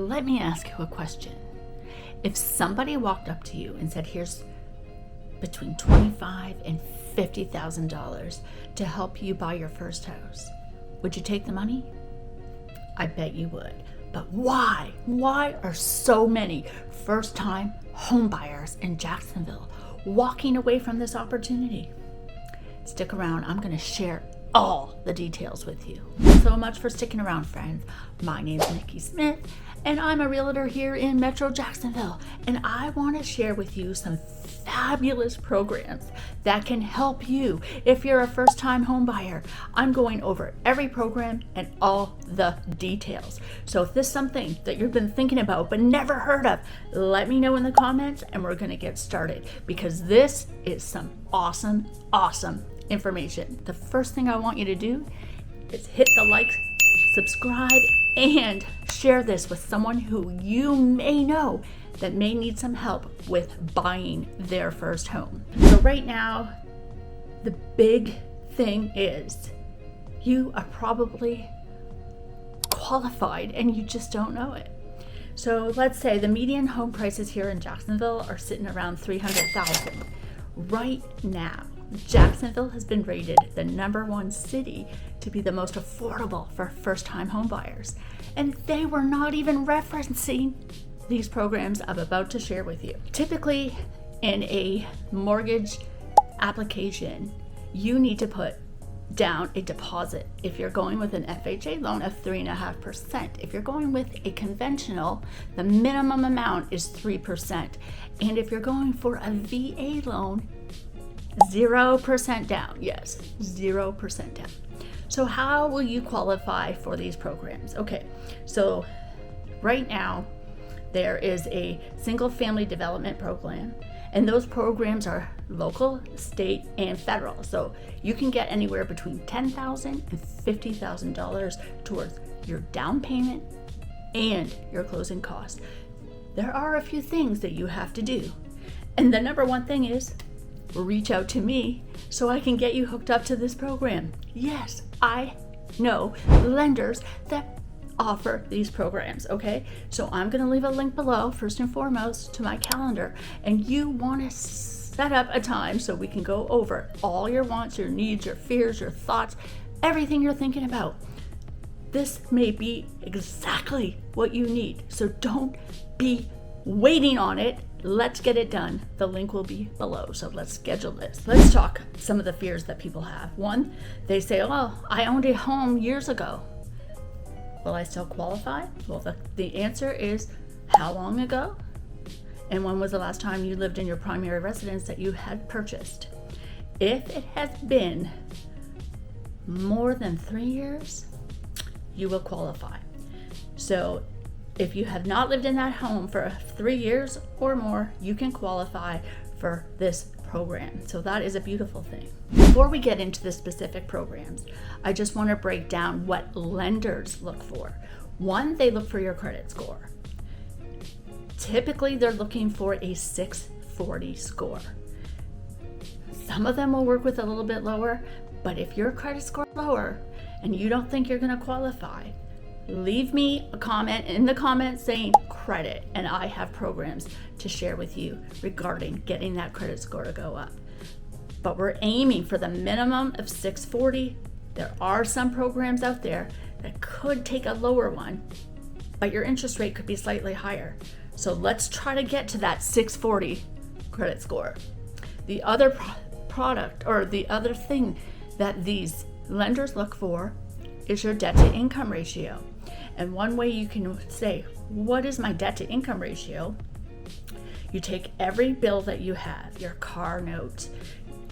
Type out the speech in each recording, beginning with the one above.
Let me ask you a question. If somebody walked up to you and said, here's between $25,000 and $50,000 to help you buy your first house, would you take the money? I bet you would. But why? Why are so many first-time home buyers in Jacksonville walking away from this opportunity? Stick around. I'm going to share all the details with you. Thanks so much for sticking around, friends. My name's Nikki Smith, and I'm a realtor here in Metro Jacksonville, and I want to share with you some fabulous programs that can help you if you're a first-time home buyer. I'm going over every program and all the details. So if this is something that you've been thinking about but never heard of, let me know in the comments and we're going to get started, because this is some awesome information. The first thing I want you to do is hit the like, subscribe, and share this with someone who you may know that may need some help with buying their first home. So right now, the big thing is you are probably qualified and you just don't know it. So let's say the median home prices here in Jacksonville are sitting around $300,000. Right now, Jacksonville has been rated the #1 city to be the most affordable for first-time home buyers. And they were not even referencing these programs I'm about to share with you. Typically, in a mortgage application, you need to put down a deposit. If you're going with an FHA loan of 3.5%, if you're going with a conventional, the minimum amount is 3%. And if you're going for a VA loan, 0% down. Yes, 0% down. So how will you qualify for these programs? Okay, so right now there is a single family development program, and those programs are local, state, and federal. So you can get anywhere between $10,000 and $50,000 towards your down payment and your closing costs. There are a few things that you have to do. And the #1 thing is reach out to me so I can get you hooked up to this program. Yes, I know lenders that offer these programs, okay? So I'm gonna leave a link below, first and foremost, to my calendar, and you wanna set up a time so we can go over all your wants, your needs, your fears, your thoughts, everything you're thinking about. This may be exactly what you need, so don't be waiting on it. Let's get it done. The link will be below, so let's schedule this. Let's talk some of the fears that people have. One, they say, oh, I owned a home years ago. Will I still qualify? Well, the answer is, how long ago? And when was the last time you lived in your primary residence that you had purchased? If it has been more than 3 years, you will qualify. So if you have not lived in that home for 3 years or more, you can qualify for this program. So that is a beautiful thing. Before we get into the specific programs, I just want to break down what lenders look for. One, they look for your credit score. Typically, they're looking for a 640 score. Some of them will work with a little bit lower, but if your credit score is lower and you don't think you're going to qualify, leave me a comment in the comments saying credit, and I have programs to share with you regarding getting that credit score to go up. But we're aiming for the minimum of 640. There are some programs out there that could take a lower one, but your interest rate could be slightly higher. So let's try to get to that 640 credit score. The other product, or the other thing that these lenders look for, is your debt to income ratio. And one way you can say, what is my debt to income ratio? You take every bill that you have, your car note,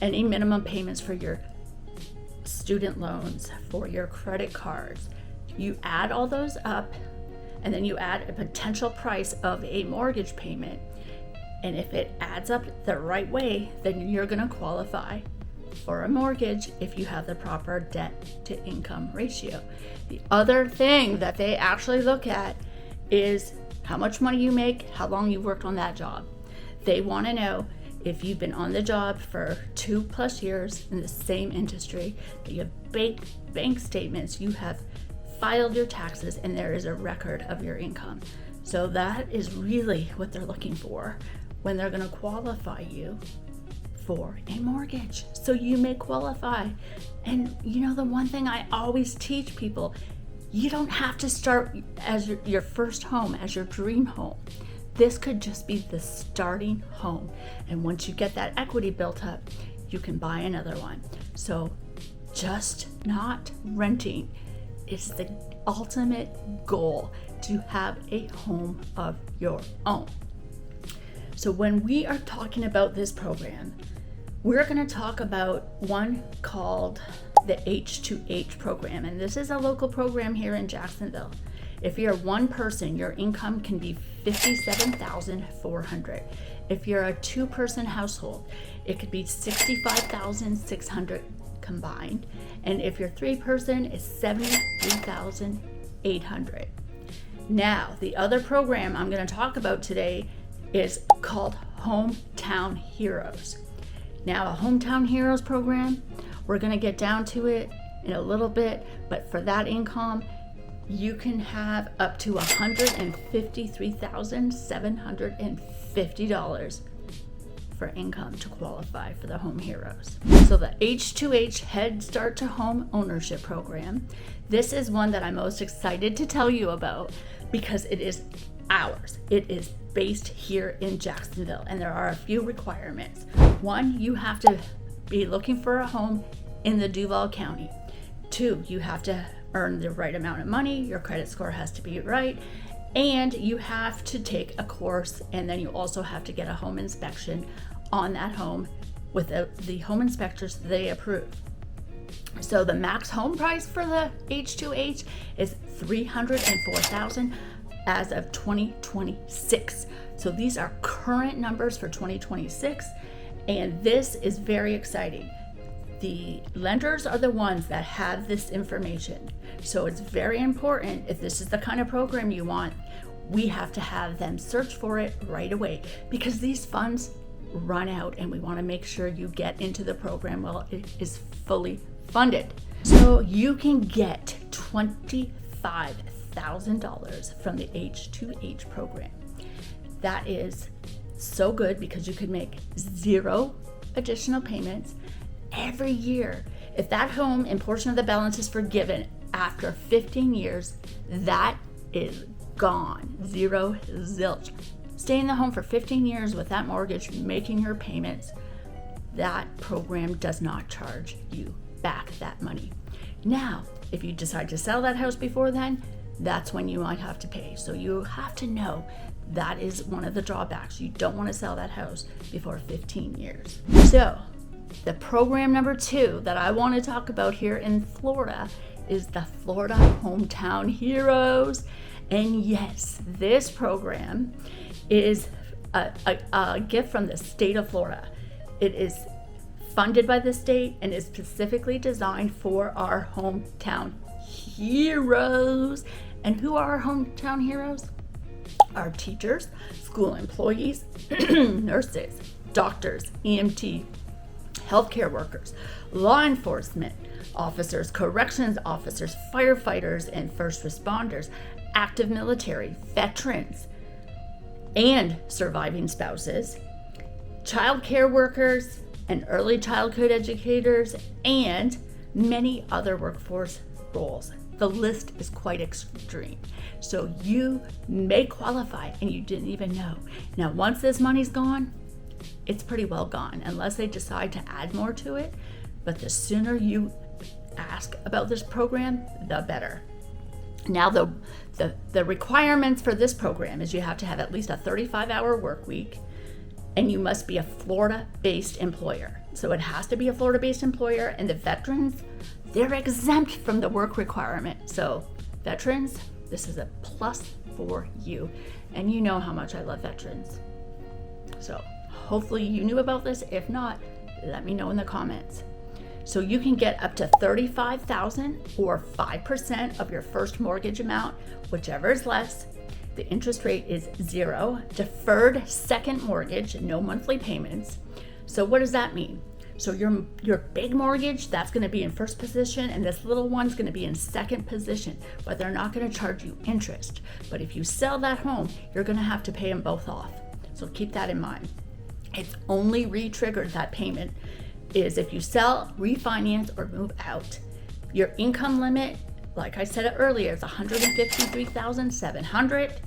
any minimum payments for your student loans, for your credit cards. You add all those up, and then you add a potential price of a mortgage payment. And if it adds up the right way, then you're going to qualify for a mortgage if you have the proper debt to income ratio. The other thing that they actually look at is how much money you make, how long you worked on that job. They want to know if you've been on the job for 2+ years in the same industry, that you have bank statements, you have filed your taxes, and there is a record of your income. So that is really what they're looking for when they're going to qualify you for a mortgage. So you may qualify. And the one thing I always teach people, you don't have to start as your first home, as your dream home. This could just be the starting home. And once you get that equity built up, you can buy another one. So just not renting is the ultimate goal, to have a home of your own. So when we are talking about this program, we're going to talk about one called the H2H program. And this is a local program here in Jacksonville. If you're one person, your income can be $57,400. If you're a two-person household, it could be $65,600 combined. And if you're three-person, it's $73,800. Now, the other program I'm going to talk about today is called Hometown Heroes. Now, a Hometown Heroes program, we're going to get down to it in a little bit, but for that income, you can have up to $153,750 for income to qualify for the Home Heroes. So the H2H Head Start to Home Ownership program, this is one that I'm most excited to tell you about because it is ours. It is based here in Jacksonville, and there are a few requirements. One, you have to be looking for a home in the Duval County. Two, you have to earn the right amount of money, your credit score has to be right, and you have to take a course, and then you also have to get a home inspection on that home with the home inspectors they approve. So the max home price for the H2H is $304,000 as of 2026. So these are current numbers for 2026, and this is very exciting. The lenders are the ones that have this information. So it's very important, if this is the kind of program you want, we have to have them search for it right away, because these funds run out and we want to make sure you get into the program while it is fully funded. So you can get $25,000 from the H2H program. That is so good because you could make 0 additional payments every year. If that home and portion of the balance is forgiven after 15 years, that is gone. 0, zilch. Stay in the home for 15 years with that mortgage, making your payments. That program does not charge you back that money. Now, if you decide to sell that house before then, that's when you might have to pay. So you have to know that is one of the drawbacks. You don't want to sell that house before 15 years. So the program number 2 that I want to talk about here in Florida is the Florida Hometown Heroes. And yes, this program is a gift from the state of Florida. It is funded by the state and is specifically designed for our hometown heroes. And who are our hometown heroes? Our teachers, school employees, nurses, doctors, EMT, healthcare workers, law enforcement officers, corrections officers, firefighters and first responders, active military, veterans, and surviving spouses, child care workers and early childhood educators, and many other workforce roles. The list is quite extreme. So you may qualify and you didn't even know. Now, once this money's gone, it's pretty well gone, unless they decide to add more to it. But the sooner you ask about this program, the better. Now, the requirements for this program is you have to have at least a 35-hour work week, and you must be a Florida-based employer. So it has to be a Florida-based employer, and the veterans, they're exempt from the work requirement. So veterans, this is a plus for you. And you know how much I love veterans. So hopefully you knew about this. If not, let me know in the comments. So you can get up to $35,000 or 5% of your first mortgage amount, whichever is less. The interest rate is 0. Deferred second mortgage, no monthly payments. So what does that mean? So your big mortgage, that's going to be in first position, and this little one's going to be in second position, but they're not going to charge you interest. But if you sell that home, you're going to have to pay them both off. So keep that in mind. It's only re-triggered, that payment, is if you sell, refinance, or move out. Your income limit, like I said earlier, is $153,700.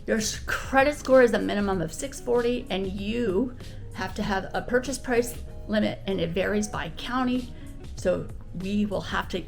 Your credit score is a minimum of 640, and you have to have a purchase price limit, and it varies by county. So we will have to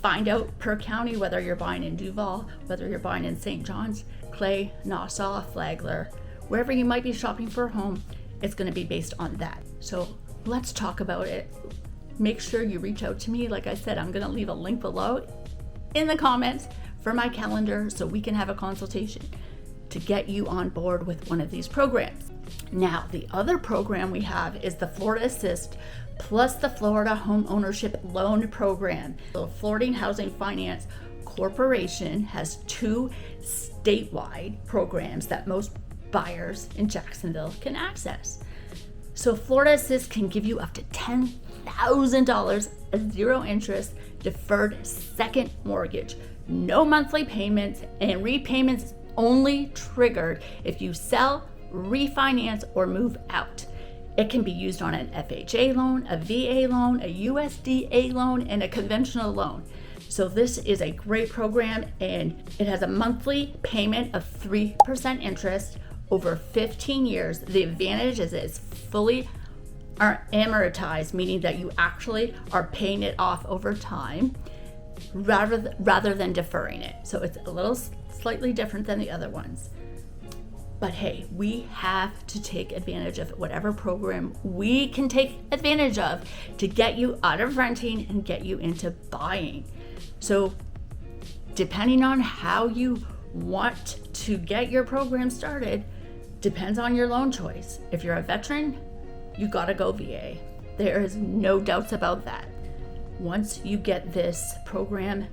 find out per county whether you're buying in Duval, whether you're buying in St. John's, Clay, Nassau, Flagler, wherever you might be shopping for a home, it's going to be based on that. So let's talk about it. Make sure you reach out to me. Like I said, I'm going to leave a link below in the comments for my calendar so we can have a consultation to get you on board with one of these programs. Now, the other program we have is the Florida Assist plus the Florida Homeownership Loan Program. So Florida Housing Finance Corporation has two statewide programs that most buyers in Jacksonville can access. So Florida Assist can give you up to $10,000 as zero interest deferred second mortgage, no monthly payments, and repayments only triggered if you sell, refinance, or move out. It can be used on an FHA loan, a VA loan, a USDA loan, and a conventional loan. So this is a great program, and it has a monthly payment of 3% interest over 15 years. The advantage is it's fully amortized, meaning that you actually are paying it off over time rather than deferring it. So it's a little slightly different than the other ones. But hey, we have to take advantage of whatever program we can take advantage of to get you out of renting and get you into buying. So depending on how you want to get your program started, depends on your loan choice. If you're a veteran, you gotta go VA. There is no doubts about that. Once you get this program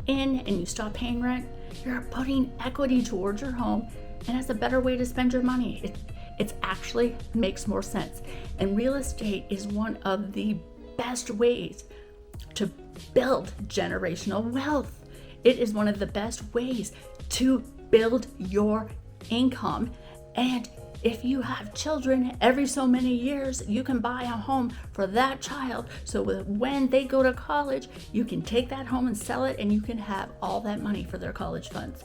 in and you stop paying rent, you're putting equity towards your home, and it's a better way to spend your money. It actually makes more sense. And real estate is one of the best ways to build generational wealth. It is one of the best ways to build your income. And if you have children, every so many years, you can buy a home for that child. So when they go to college, you can take that home and sell it, and you can have all that money for their college funds.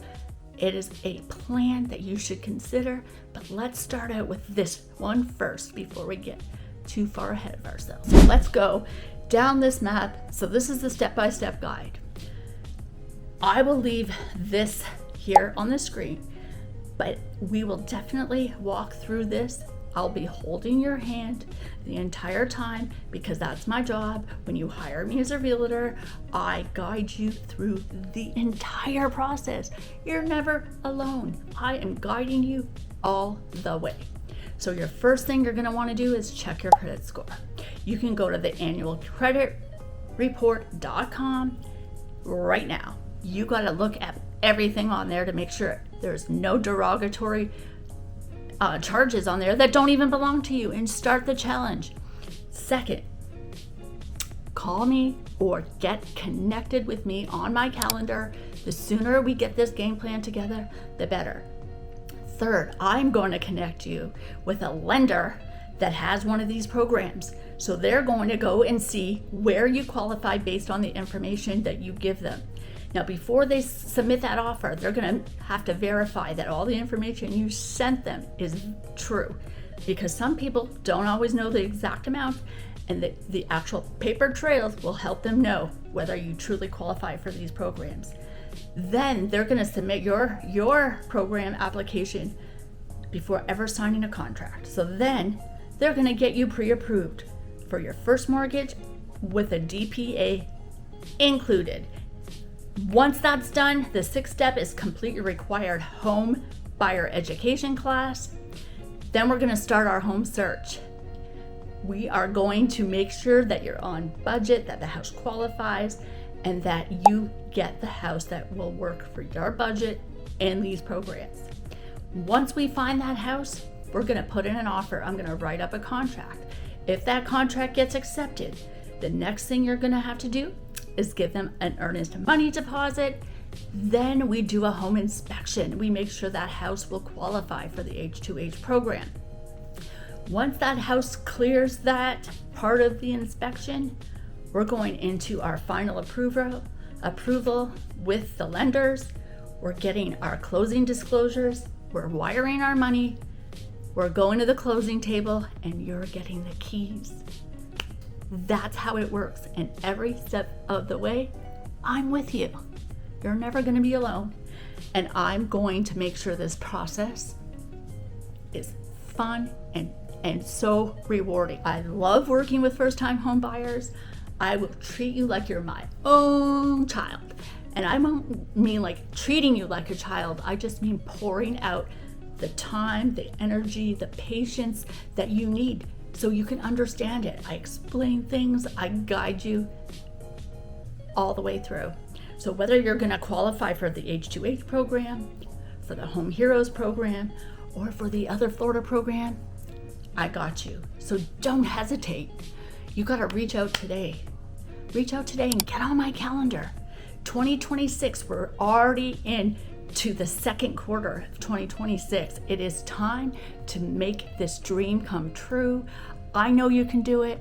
It is a plan that you should consider, but let's start out with this one first before we get too far ahead of ourselves. So let's go down this map. So this is the step-by-step guide. I will leave this here on the screen, but we will definitely walk through this. I'll be holding your hand the entire time because that's my job. When you hire me as a realtor, I guide you through the entire process. You're never alone. I am guiding you all the way. So your first thing you're gonna wanna do is check your credit score. You can go to the annualcreditreport.com right now. You gotta look at everything on there to make sure there's no derogatory charges on there that don't even belong to you, and start the challenge. Second, call me or get connected with me on my calendar. The sooner we get this game plan together, the better. Third, I'm going to connect you with a lender that has one of these programs. So they're going to go and see where you qualify based on the information that you give them. Now, before they submit that offer, they're going to have to verify that all the information you sent them is true, because some people don't always know the exact amount, and the actual paper trails will help them know whether you truly qualify for these programs. Then they're going to submit your program application before ever signing a contract. So then they're going to get you pre-approved for your first mortgage with a DPA included. Once that's done, the sixth step is complete your required home buyer education class. Then we're going to start our home search. We are going to make sure that you're on budget, that the house qualifies, and that you get the house that will work for your budget and these programs. Once we find that house, we're going to put in an offer. I'm going to write up a contract. If that contract gets accepted, the next thing you're gonna have to do is give them an earnest money deposit. Then we do a home inspection. We make sure that house will qualify for the H2H program. Once that house clears that part of the inspection, we're going into our final approval with the lenders. We're getting our closing disclosures. We're wiring our money. We're going to the closing table, and you're getting the keys. That's how it works. And every step of the way, I'm with you. You're never going to be alone. And I'm going to make sure this process is fun and so rewarding. I love working with first-time home buyers. I will treat you like you're my own child. And I don't mean like treating you like a child. I just mean pouring out the time, the energy, the patience that you need so you can understand it. I explain things, I guide you all the way through. So whether you're gonna qualify for the H2H program, for the Home Heroes program, or for the other Florida program, I got you. So don't hesitate. You gotta reach out today. Reach out today and get on my calendar. 2026, we're already into the second quarter of 2026. It is time to make this dream come true. I know you can do it.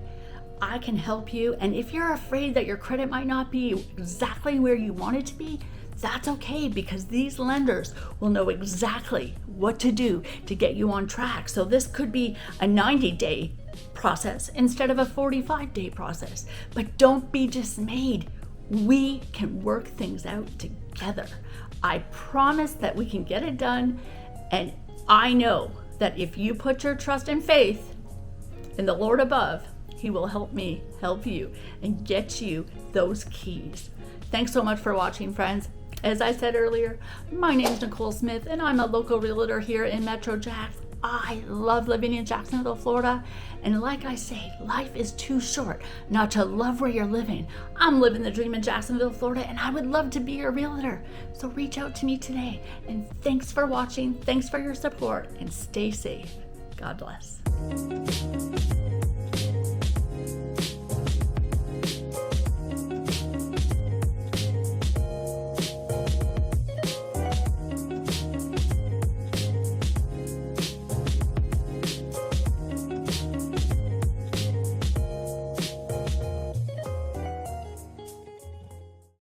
I can help you. And if you're afraid that your credit might not be exactly where you want it to be, that's okay, because these lenders will know exactly what to do to get you on track. So this could be a 90-day process instead of a 45-day process. But don't be dismayed. We can work things out together. I promise that we can get it done. And I know that if you put your trust and faith in the Lord above, He will help me help you and get you those keys. Thanks so much for watching, friends. As I said earlier, my name is Nicole Smith, and I'm a local realtor here in Metro Jax. I love living in Jacksonville, Florida. And like I say, life is too short not to love where you're living. I'm living the dream in Jacksonville, Florida, and I would love to be your realtor. So reach out to me today. And thanks for watching. Thanks for your support, and stay safe. God bless.